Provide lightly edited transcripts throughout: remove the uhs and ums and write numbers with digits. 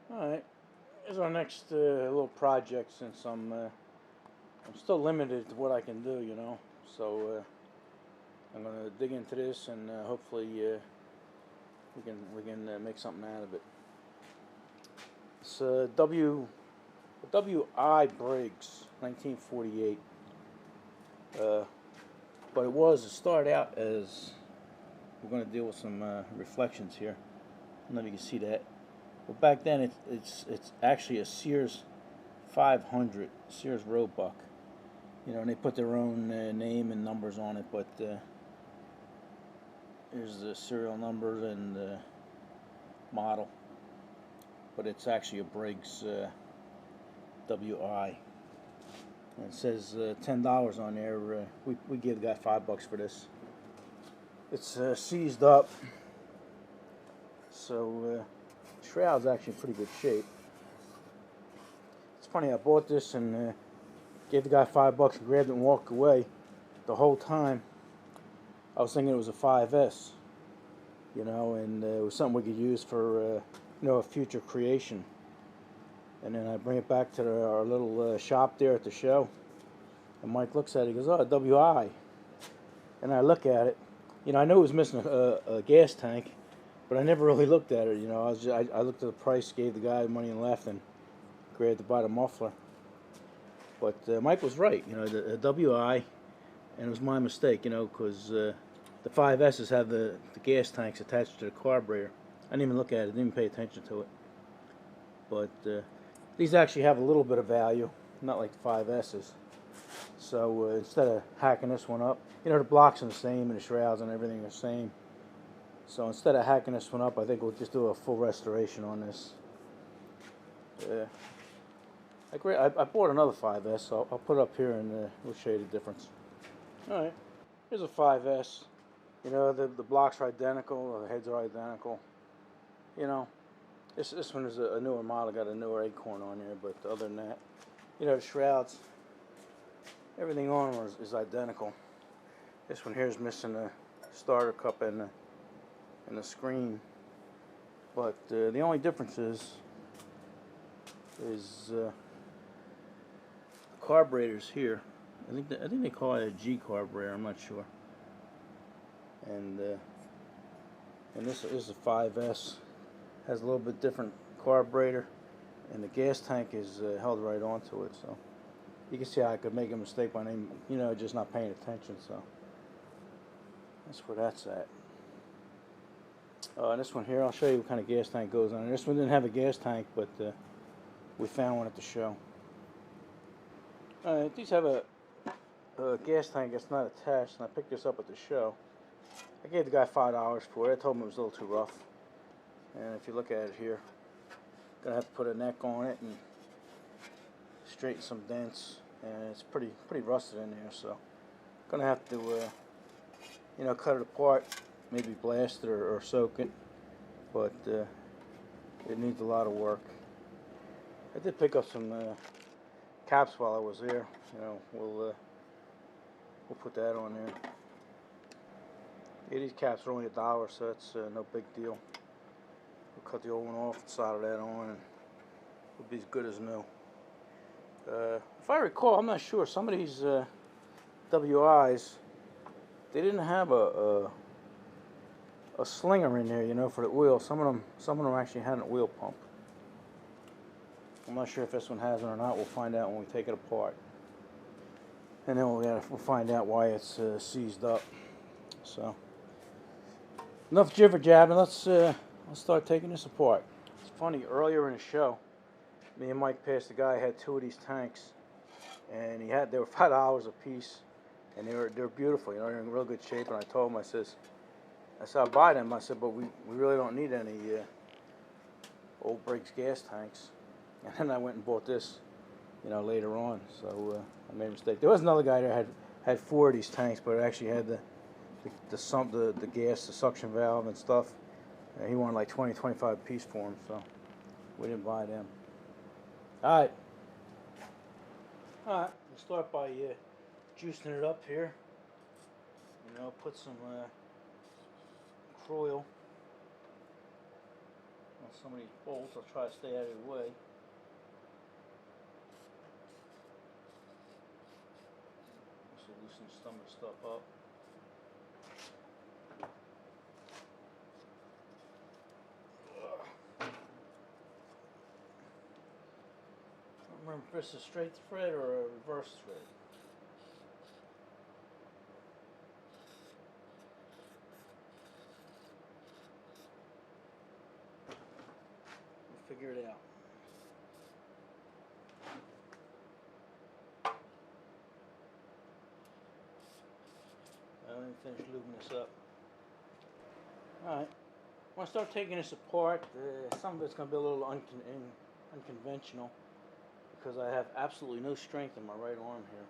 Alright, here's our next little project since I'm still limited to what I can do, you know. So I'm gonna dig into this and hopefully we can make something out of it. It's WI Briggs, 1948. But it started out as we're going to deal with some reflections here. I don't know if you can see that. Well, back then it's actually a Sears 500 Sears Roebuck. You know, and they put their own name and numbers on it, but here's the serial number and model. But it's actually a Briggs WI. And it says $10 on there. We gave the guy $5 for this. It's seized up, so shroud's actually in pretty good shape. It's funny, I bought this and gave the guy $5 and grabbed it and walked away. The whole time I was thinking it was a 5S, you know, and it was something we could use for you know, a future creation. And then I bring it back to our little shop there at the show, and Mike looks at it, he goes, "Oh, WI." And I look at it, you know, I knew it was missing a gas tank, but I never really looked at it, you know. I looked at the price, gave the guy money and left, and grabbed to buy the muffler. But Mike was right, you know, the WI, and it was my mistake, you know, because the 5S's have the gas tanks attached to the carburetor. I didn't even look at it, didn't even pay attention to it. But these actually have a little bit of value, not like the 5S's. So instead of hacking this one up, you know, the blocks are the same and the shrouds and everything are the same. So instead of hacking this one up, I think we'll just do a full restoration on this. I bought another 5S, so I'll put it up here and we'll show you the difference. Alright, here's a 5S. You know, the blocks are identical, the heads are identical. You know, this one is a newer model, got a newer acorn on there, but other than that, you know, the shrouds, everything on them is identical. This one here is missing the starter cup and the screen, but the only difference is the carburetors here. I think they call it a G carburetor. I'm not sure. And this is a 5S. Has a little bit different carburetor, and the gas tank is held right onto it. So you can see how I could make a mistake by name, you know, just not paying attention. So that's where that's at. This one here, I'll show you what kind of gas tank goes on it. This one didn't have a gas tank, but we found one at the show. Alright, these have a gas tank that's not attached, and I picked this up at the show. I gave the guy $5 for it. I told him it was a little too rough. And if you look at it here, gonna have to put a neck on it and straighten some dents, and it's pretty rusted in there. So gonna have to you know, cut it apart, maybe blast it or soak it, but it needs a lot of work. I did pick up some caps while I was there. You know, we'll put that on there. Yeah, these caps are only $1, so it's no big deal. We'll cut the old one off and solder that on, and it'll be as good as new. If I recall, I'm not sure, some of these WIs, they didn't have a slinger in there, you know, for the oil. Some of them actually had an oil pump. I'm not sure if this one has it or not. We'll find out when we take it apart, and then we'll find out why it's seized up. So enough jibber jabbing. Let's start taking this apart. It's funny, earlier in the show, me and Mike passed a guy who had two of these tanks, and they were $5 a piece, and they're beautiful. You know, they're in real good shape. And I told him, I said I'll buy them. I said, but we really don't need any old Briggs gas tanks. And then I went and bought this, you know, later on. So I made a mistake. There was another guy that had 4 of these tanks, but it actually had the gas, the suction valve and stuff. He wanted like 20-25 a piece for them, so we didn't buy them. Alright, we'll start by juicing it up here. You know, put some oil. some of these bolts. I'll try to stay out of your way. Also loosen some of the stuff up. I don't remember if this is a straight thread or a reverse thread. We'll figure it out. Let me finish lubing this up. Alright, when I start taking this apart, some of it's going to be a little unconventional because I have absolutely no strength in my right arm here.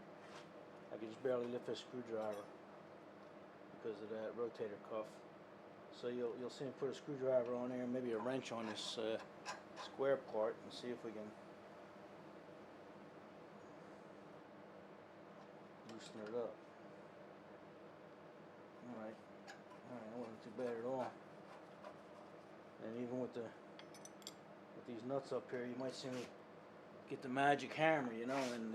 I can just barely lift a screwdriver because of that rotator cuff. So you'll see me put a screwdriver on there and maybe a wrench on this square part and see if we can loosen it up. Alright, that wasn't too bad at all. And even with these nuts up here, you might see me get the magic hammer, you know, and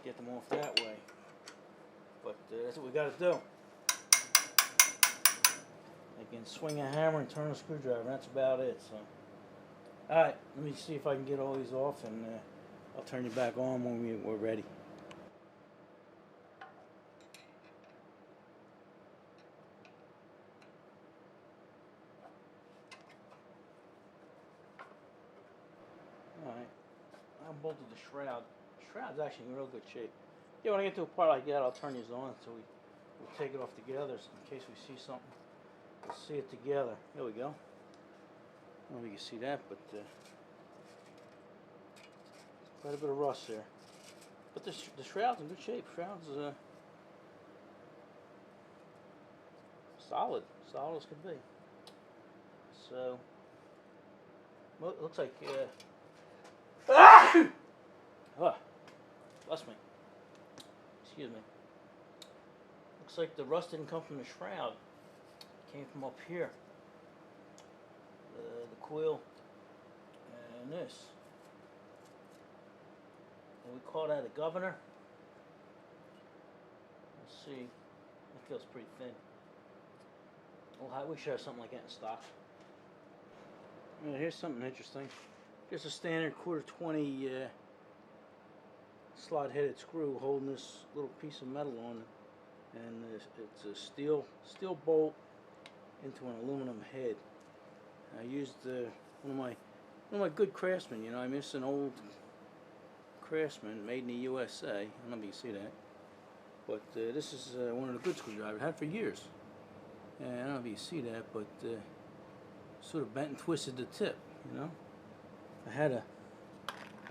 get them off that way. But that's what we got to do. I can swing a hammer and turn a screwdriver. That's about it. So, all right, let me see if I can get all these off, and I'll turn you back on when we're ready. Alright, I bolted the shroud. The shroud's actually in real good shape. Yeah, when I get to a part like that, I'll turn these on so we'll take it off together so in case we see something. We'll see it together. There we go. I don't know if you can see that, but quite a bit of rust there. But the shroud's in good shape. Shroud's solid as could be. So, well, it looks like oh, bless me. Excuse me. Looks like the rust didn't come from the shroud. It came from up here. The coil and this. And we call that a governor. Let's see. It feels pretty thin. Well, we should have something like that in stock. Here's something interesting. Just a standard 1/4-20 slot-headed screw holding this little piece of metal on it, and it's a steel bolt into an aluminum head. I used one of my good Craftsman. You know, I miss an old Craftsman made in the USA. I don't know if you can see that, but this is one of the good screwdrivers I've had for years. And I don't know if you can see that, but sort of bent and twisted the tip. You know, I had a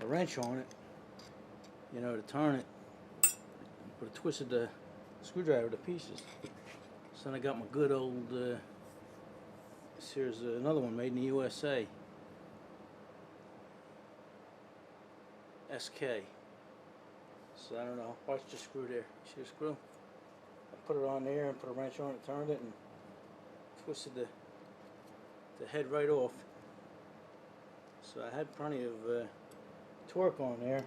wrench on it, you know, to turn it, but it twisted the screwdriver to pieces. So then I got my good old, here's another one made in the USA, SK. So I don't know, watch the screw there, see the screw? I put it on there and put a wrench on it, turned it, and twisted the head right off. So I had plenty of torque on there.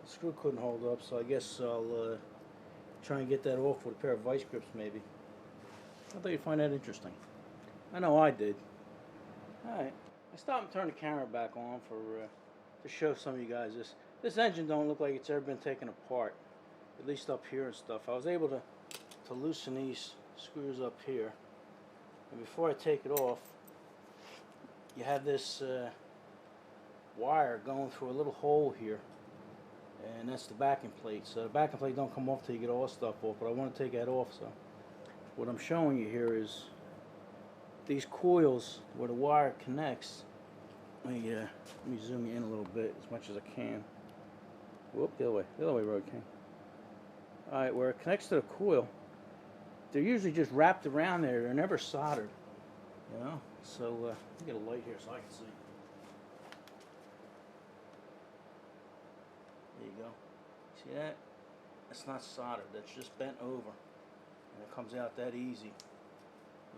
The screw couldn't hold up, so I guess I'll try and get that off with a pair of vice grips maybe. I thought you'd find that interesting. I know I did. Alright, I stopped and turned the camera back on for to show some of you guys this. This engine don't look like it's ever been taken apart, at least up here and stuff. I was able to loosen these screws up here. And before I take it off, you have this wire going through a little hole here, and that's the backing plate. So the backing plate don't come off till you get all this stuff off, but I want to take that off. So what I'm showing you here is these coils where the wire connects. Let me zoom you in a little bit as much as I can. Whoop, the other way, Road King. Alright, where it connects to the coil, they're usually just wrapped around there. They're never soldered, you know. So let me get a light here so I can see. There you go. See that? That's not soldered. That's just bent over, and it comes out that easy.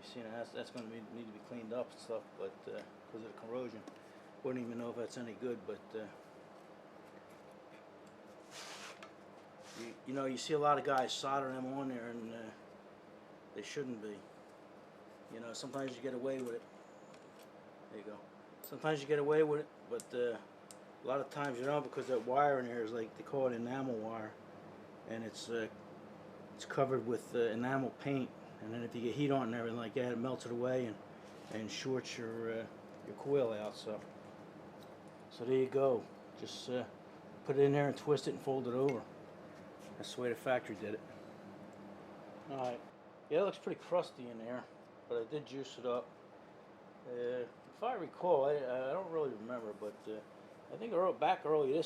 You see, that's going to need to be cleaned up and stuff, but because of the corrosion, wouldn't even know if that's any good. But you know, you see a lot of guys solder them on there, and they shouldn't be. You know, sometimes you get away with it. There you go. Sometimes you get away with it, but a lot of times you don't, because that wire in there is like, they call it enamel wire, and it's covered with enamel paint, and then if you get heat on it and everything like that, it melts it away and shorts your coil out. So there you go. Just put it in there and twist it and fold it over. That's the way the factory did it. All right. Yeah, it looks pretty crusty in there, but I did juice it up. If I recall, I don't really remember, but I think back early, like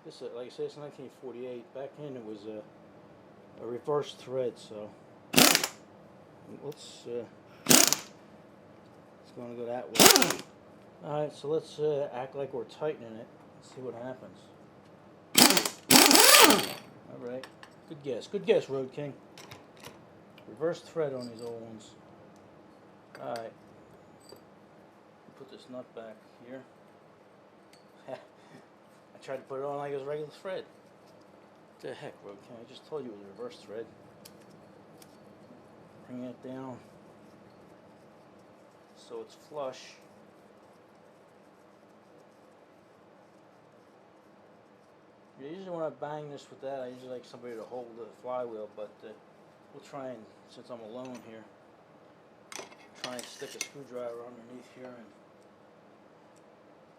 I said, it's 1948. Back then it was a reverse thread, so let's going to go that way. All right, so let's act like we're tightening it. Let's see what happens. All right, good guess, Road King. Reverse thread on these old ones. All right. Put this nut back here. I tried to put it on like it was regular thread. What the heck, Road King? I just told you it was a reverse thread. Bring it down so it's flush. Usually when I bang this with that, I usually like somebody to hold the flywheel, but we'll try and, since I'm alone here, try and stick a screwdriver underneath here and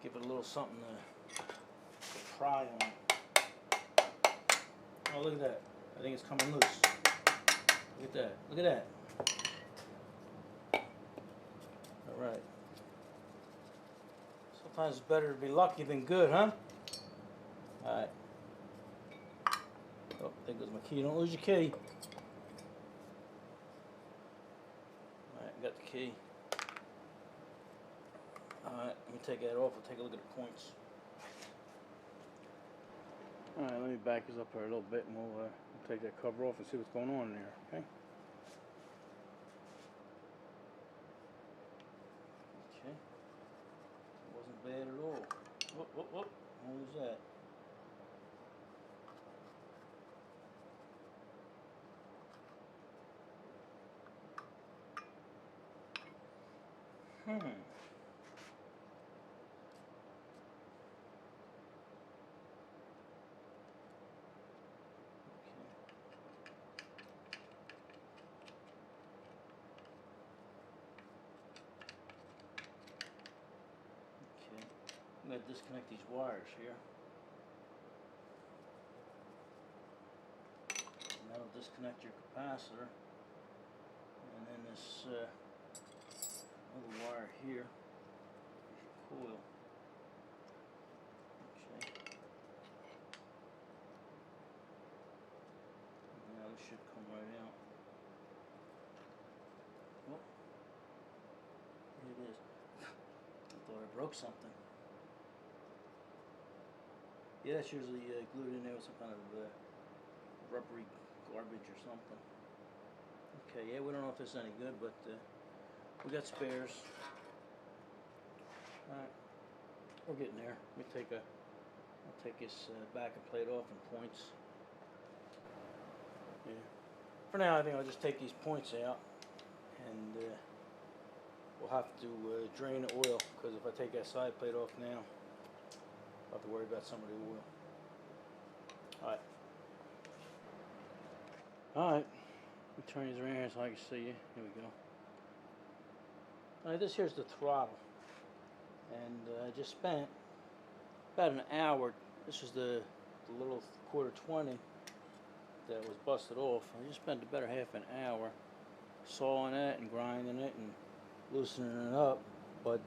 give it a little something to pry on. Oh, look at that. I think it's coming loose. Look at that. Look at that. Alright. Sometimes it's better to be lucky than good, huh? Alright. Oh, there goes my key. Don't lose your key. Alright, got the key. Alright, let me take that off. We'll take a look at the points. Alright, let me back this up here a little bit, and we'll take that cover off and see what's going on in there, okay? Okay. It wasn't bad at all. Whoop, whoop, whoop. What was that? I'm going to disconnect these wires here. And that'll disconnect your capacitor. And then this little wire here is your coil. Okay. And now this should come right out. Oh, here it is. I thought I broke something. Yeah, that's usually glued in there with some kind of rubbery garbage or something. Okay, yeah, we don't know if this is any good, but we got spares. Alright, we're getting there. Let me I'll take this back and plate off in points. Yeah. For now, I think I'll just take these points out, and we'll have to drain the oil, because if I take that side plate off now, I'll have to worry about some of the oil. Alright. Alright. Let me turn these around here so I can see you. Here we go. Alright, this here's the throttle. And I just spent about an hour. This is the little quarter 20 that was busted off. I just spent the better half an hour sawing it and grinding it and loosening it up. But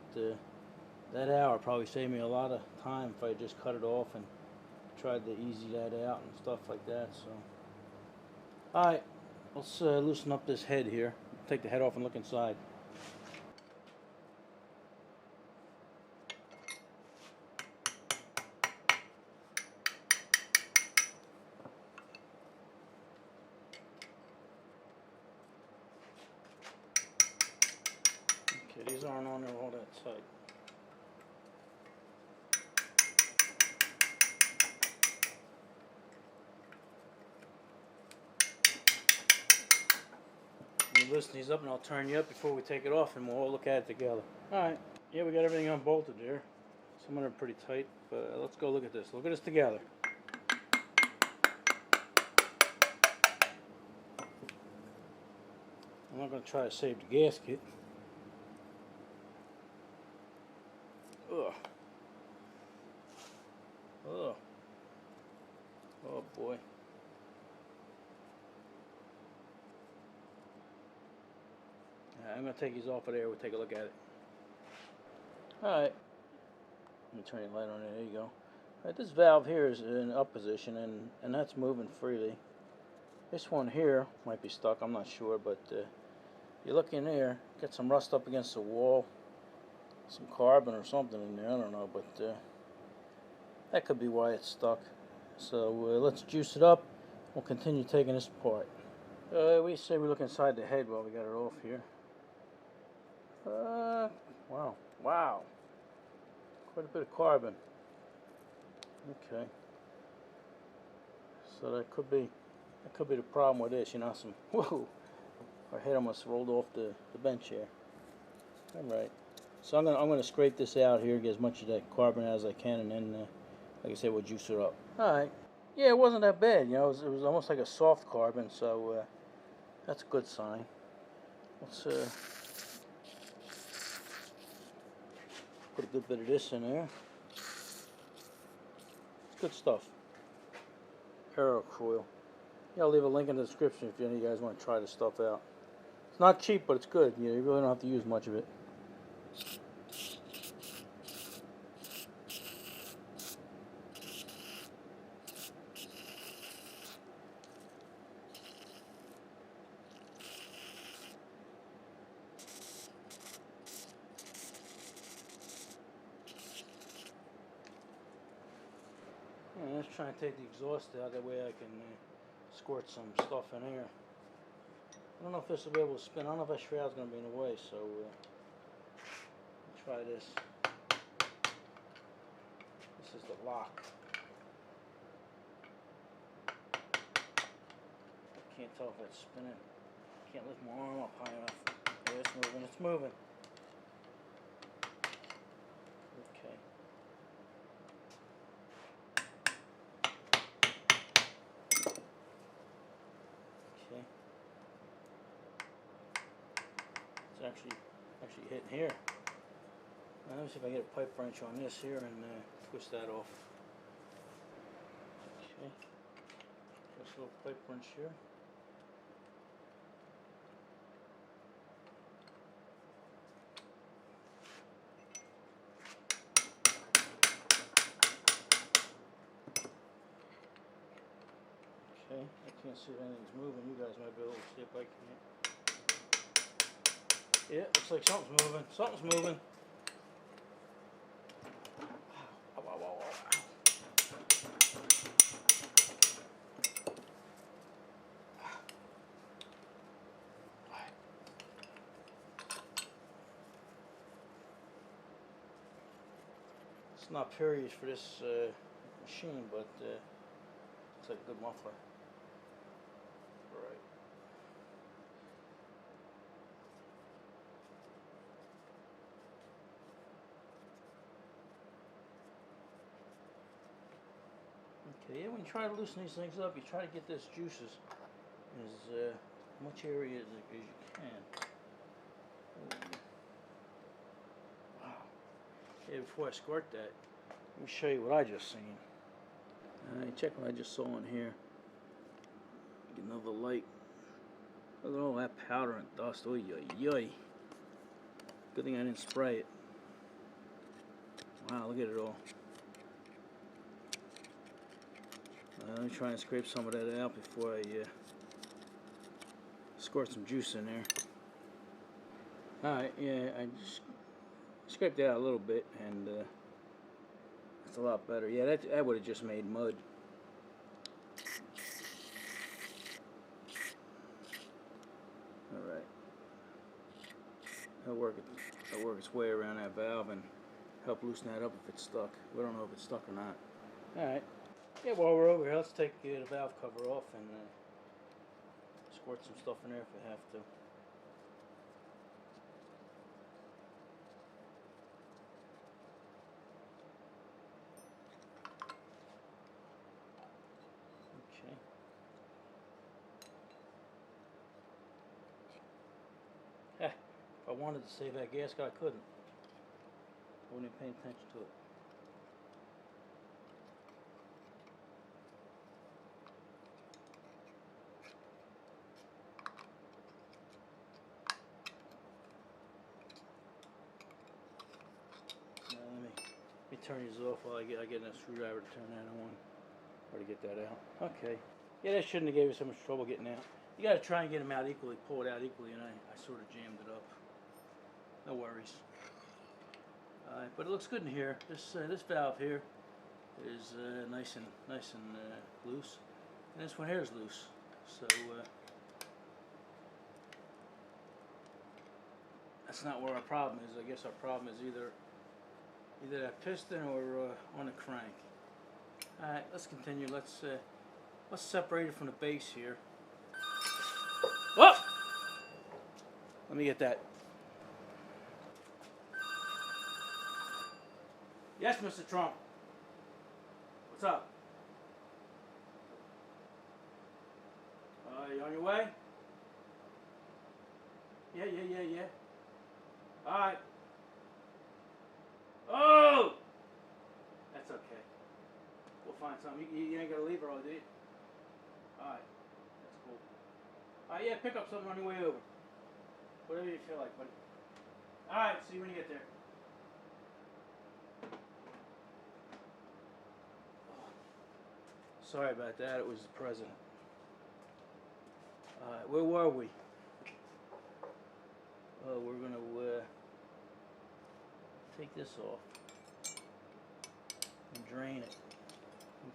that hour probably saved me a lot of time if I just cut it off and tried to easy that out and stuff like that. So, alright, let's loosen up this head here. Take the head off and look inside. on there all that tight. You loosen these up and I'll turn you up before we take it off and we'll all look at it together. Alright, yeah, we got everything unbolted there. Some of them are pretty tight, but let's go look at this. Look at this together. I'm not going to try to save the gasket. Ugh. Ugh. Oh boy. I'm going to take these off of there. We'll take a look at it. Alright. Let me turn the light on there. There you go. Alright, this valve here is in up position and that's moving freely. This one here might be stuck. I'm not sure, but you look in there, get some rust up against the wall, some carbon or something in there. I don't know, but that could be why it's stuck. So let's juice it up. We'll continue taking this apart. We say we look inside the head while we got it off here. Wow. Quite a bit of carbon. Okay. So that could be the problem with this. You know, some whoa. Our head almost rolled off the bench here. All right. So I'm gonna scrape this out here, get as much of that carbon as I can, and then, like I said, we'll juice it up. All right. Yeah, it wasn't that bad. You know, it was almost like a soft carbon, so that's a good sign. Let's put a good bit of this in there. It's good stuff. Aero coil. Yeah, I'll leave a link in the description if any of you guys want to try this stuff out. It's not cheap, but it's good. You really don't have to use much of it. Yeah, let's try and take the exhaust out. That way I can squirt some stuff in here. I don't know if this will be able to spin. I don't know if that shroud's going to be in the way, so let's try this. This is the lock. I can't tell if it's spinning. Can't lift my arm up high enough. Yeah, it's moving. It's moving. Okay. Okay. It's actually hitting here. Now, let me see if I get a pipe wrench on this here and twist that off. Okay. Just a little pipe wrench here. Okay, I can't see if anything's moving. You guys might be able to see if I can. Yeah, looks like something's moving. Something's moving. Wow. It's not periods for this machine, but it's like a good muffler. Right. Okay, yeah, when you try to loosen these things up, you try to get this juices as much area as you can. Wow. Yeah, before I squirt that, let me show you what I just seen. Alright, check what I just saw in here. Get another light. Look at all that powder and dust. Oy, oy, oy. Good thing I didn't spray it. Wow, look at it all. Let me try and scrape some of that out before I squirt some juice in there. Alright, yeah, I just scraped it out a little bit, and it's a lot better. Yeah, that would have just made mud. Alright. That'll work. It'll work its way around that valve and help loosen that up if it's stuck. We don't know if it's stuck or not. Alright. Yeah, while we're over here, let's take the valve cover off and squirt some stuff in there if we have to. Okay. If I wanted to save that gasket, I couldn't. I wasn't even paying attention to it. Now let me turn these off while I get a screwdriver to turn that on, or to get that out. Okay. Yeah, that shouldn't have gave us so much trouble getting out. You got to try and get them out equally, pull it out equally, and I sort of jammed it up. No worries. But it looks good in here. This valve here is nice and loose, and this one here is loose. So that's not where our problem is. I guess our problem is either that piston or on the crank. All right, let's continue. Let's separate it from the base here. Whoa! Let me get that. Yes, Mr. Trump. What's up? You on your way? Yeah. All right. Oh! That's okay. We'll find something. You ain't got to leave her all, do you? All right. That's cool. All right, yeah, pick up something on your way over. Whatever you feel like, buddy. All right, see you when you get there. Sorry about that. It was the president. All right, where were we? Oh, we're going to take this off and drain it.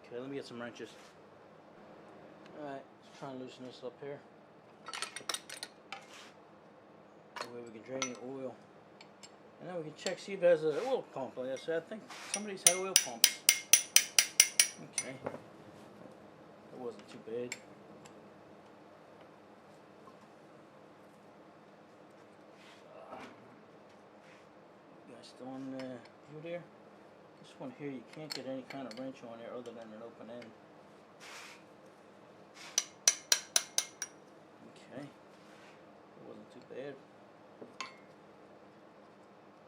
Okay, let me get some wrenches. Alright, let's try and loosen this up here. That way we can drain the oil. And then we can check, see if it has an oil pump. Like I said, I think somebody's had oil pumps. Okay. That wasn't too bad. You guys still on view there? This one here, you can't get any kind of wrench on there other than an open end. Okay. It wasn't too bad.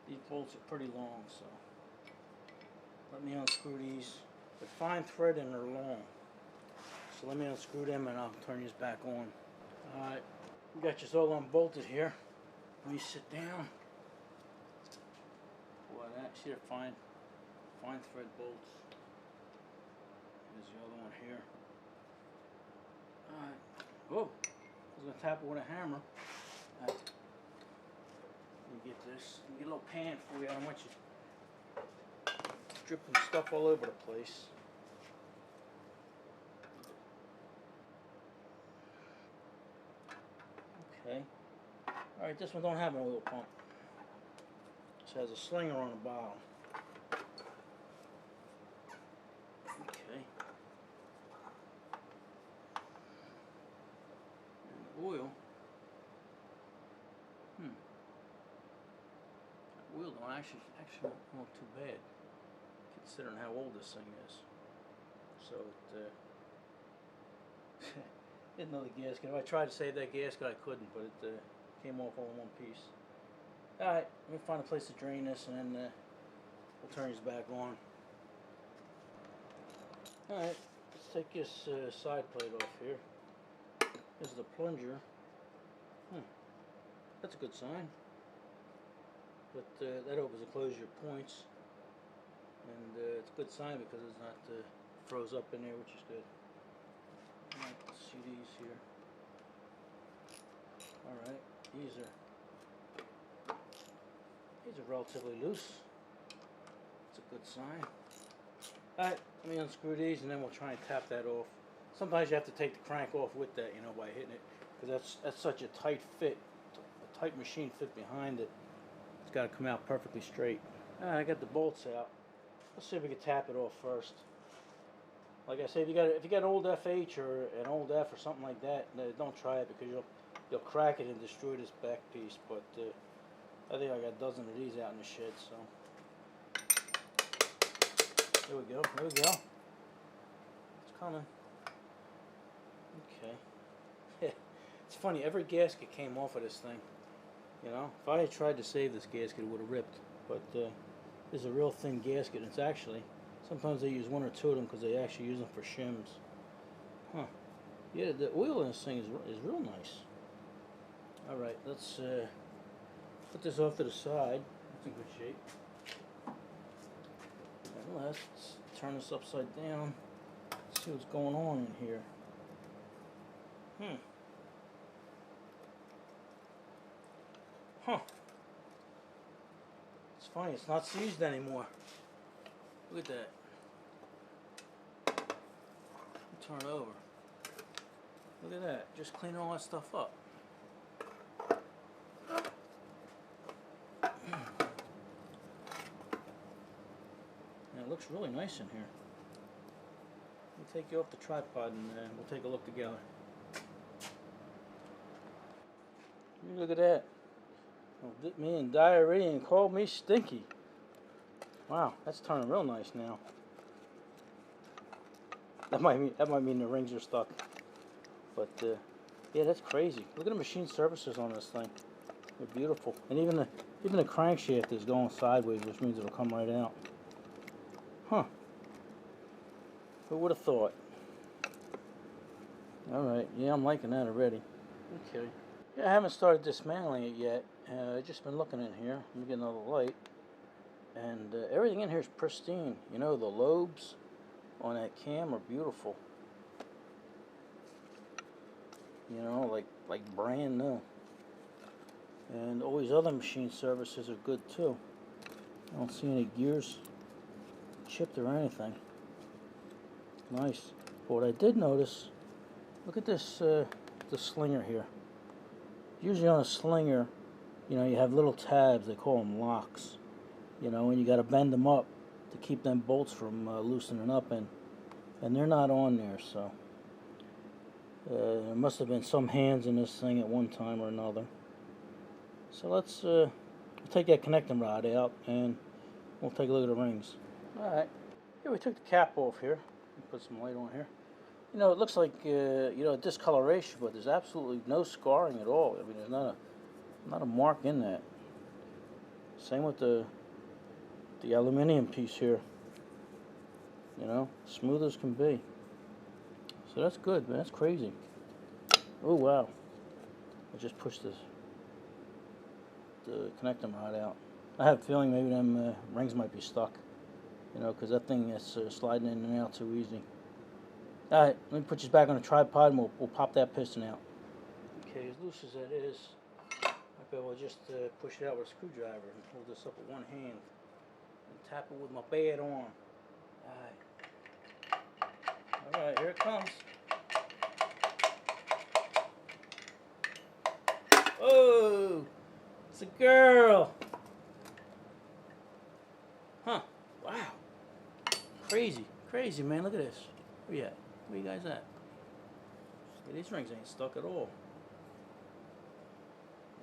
These bolts are pretty long, so let me unscrew these. They're fine thread and they're long. So let me unscrew them and I'll turn these back on. Alright, we got this all unbolted here. Let me sit down. Boy, that, see they're fine thread bolts. There's the other one here. Alright. Oh, I was going to tap it with a hammer. Alright. Let me get this. Let me get a little pan for you. I don't want you dripping stuff all over the place. Okay. Alright, this one don't have an oil pump. This has a slinger on the bottom. Okay. And the oil. That oil don't actually don't look too bad, considering how old this thing is. So it didn't know the gasket. If I tried to save that gasket, I couldn't, but it came off all in one piece. Alright, let me find a place to drain this and then we'll turn these back on. Alright, let's take this side plate off here. This is the plunger. That's a good sign. But that opens and closes your points. And it's a good sign because it's not froze up in there, which is good. Alright, let's see these here. Alright, these are relatively loose. It's a good sign. Alright, let me unscrew these and then we'll try and tap that off. Sometimes you have to take the crank off with that, you know, by hitting it. Because that's such a tight fit, a tight machine fit behind it. It's got to come out perfectly straight. Alright, I got the bolts out. Let's see if we can tap it off first. Like I said, if you got an old FH or an old F or something like that, don't try it because you'll crack it and destroy this back piece. But I think I got a dozen of these out in the shed, so there we go. There we go. It's coming. Okay. It's funny. Every gasket came off of this thing. You know, if I had tried to save this gasket, it would have ripped. But this is a real thin gasket. It's actually, sometimes they use one or two of them because they actually use them for shims. Huh. Yeah, the oil in this thing is real nice. All right, let's put this off to the side. It's in good shape. And let's turn this upside down. See what's going on in here. Huh. It's funny, it's not seized anymore. Look at that. Turn it over. Look at that. Just clean all that stuff up. And it looks really nice in here. Let me take you off the tripod and we'll take a look together. Look at that. Well, dipped me in diarrhea and called me stinky. Wow, that's turning real nice now. That might mean the rings are stuck. But yeah, that's crazy. Look at the machine surfaces on this thing. They're beautiful. And even the crankshaft is going sideways, which means it'll come right out. Huh. Who would have thought? Alright, yeah, I'm liking that already. Okay. Yeah, I haven't started dismantling it yet. I've just been looking in here. Let me get another light. And everything in here is pristine. You know, the lobes on that cam are beautiful. You know, like brand new. And all these other machine services are good too. I don't see any gears chipped or anything. Nice. But what I did notice, look at this the slinger here. Usually on a slinger, you know, you have little tabs, they call them locks. You know, and you got to bend them up to keep them bolts from loosening up, and they're not on there, so there must have been some hands in this thing at one time or another. So let's take that connecting rod out and we'll take a look at the rings. Alright, here we took the cap off here. Put some light on here. You know, it looks like you know, discoloration, but there's absolutely no scarring at all. I mean, there's not a mark in that. Same with the aluminum piece here. You know, smooth as can be. So that's good, man. That's crazy. Oh wow! I just pushed the connecting rod out. I have a feeling maybe them rings might be stuck. You know, because that thing is sliding in and out too easy. Alright, let me put this back on the tripod and we'll pop that piston out. Okay, as loose as that is, I'll be able to just push it out with a screwdriver and hold this up with one hand and tap it with my bad arm. Alright. Alright, here it comes. Oh! It's a girl! Huh. Wow. Crazy. Crazy, man. Look at this. Where you at? Where you guys at? Yeah, these rings ain't stuck at all.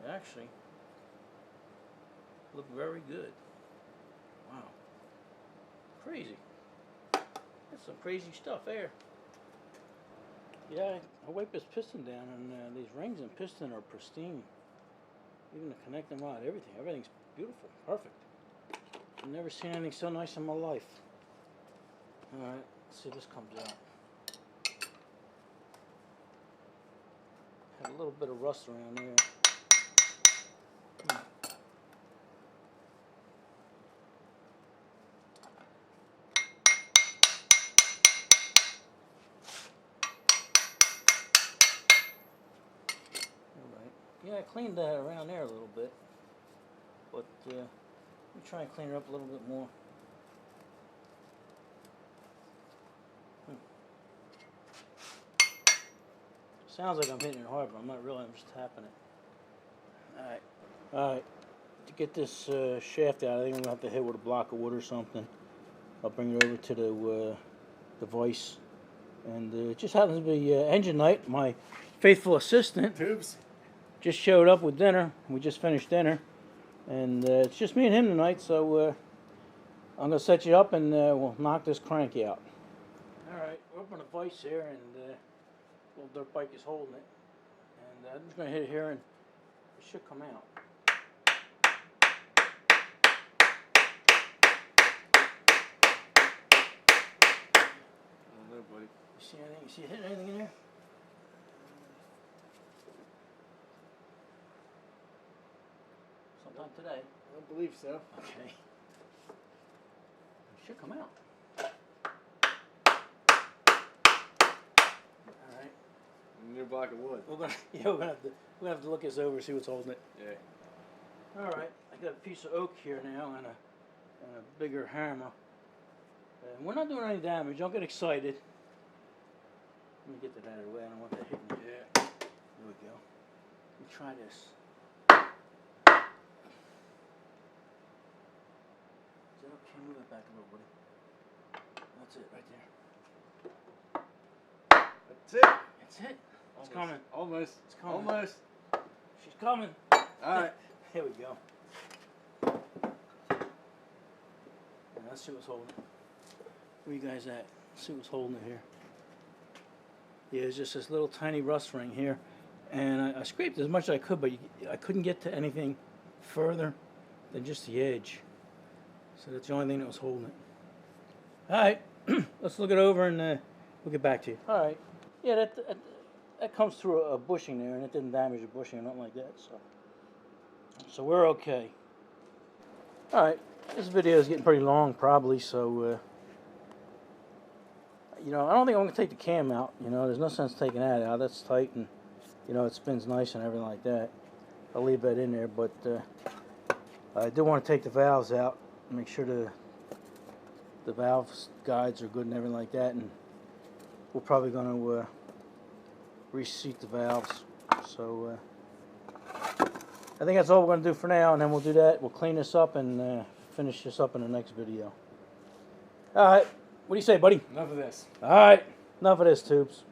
They actually look very good. Wow. Crazy. That's some crazy stuff there. Yeah, I wipe this piston down and these rings and piston are pristine. Even the connecting rod, everything's beautiful, perfect. I've never seen anything so nice in my life. Alright, let's see if this comes out. Had a little bit of rust around there. Alright. Yeah, I cleaned that around there a little bit. But let me try and clean it up a little bit more. Sounds like I'm hitting it hard, but I'm not really. I'm just tapping it. Alright. Alright. To get this shaft out. I think I'm going to have to hit with a block of wood or something. I'll bring it over to the vise. And it just happens to be engine night. My faithful assistant Tubes just showed up with dinner. We just finished dinner. And it's just me and him tonight, so I'm going to set you up and we'll knock this crank out. Alright, we're up on a vise here, and little dirt bike is holding it. And I'm just going to hit it here, and it should come out. I don't know, buddy. You see anything? You see it hitting anything in there? Sometime today. I don't believe so. Okay. It should come out. Alright. New block of wood. We're gonna have to look this over, see what's holding it. Yeah. Alright, I got a piece of oak here now and a bigger hammer. And we're not doing any damage, don't get excited. Let me get that out of the way, I don't want that hitting you. Yeah. There we go. Let me try this. Is that okay? Move it back a little, buddy. That's it right there. That's it. That's it. It's Almost. coming. Almost. It's coming. Almost. She's coming. Alright. Here we go. And let's see what's holding it. Where you guys at? Let's see what's holding it here. Yeah, it's just this little tiny rust ring here. And I scraped as much as I could, but I couldn't get to anything further than just the edge. So that's the only thing that was holding it. Alright, let's look it over and we'll get back to you. Alright, yeah, that comes through a bushing there, and it didn't damage the bushing or nothing like that. So we're okay. Alright, this video is getting pretty long probably, so you know, I don't think I'm going to take the cam out. You know, there's no sense taking that out. That's tight, and you know, it spins nice and everything like that. I'll leave that in there, but I do want to take the valves out, make sure the valve guides are good and everything like that, and we're probably going to reseat the valves. So I think that's all we're going to do for now, and then we'll do that. We'll clean this up and finish this up in the next video. All right. What do you say, buddy? Enough of this. All right. Enough of this, Tubes.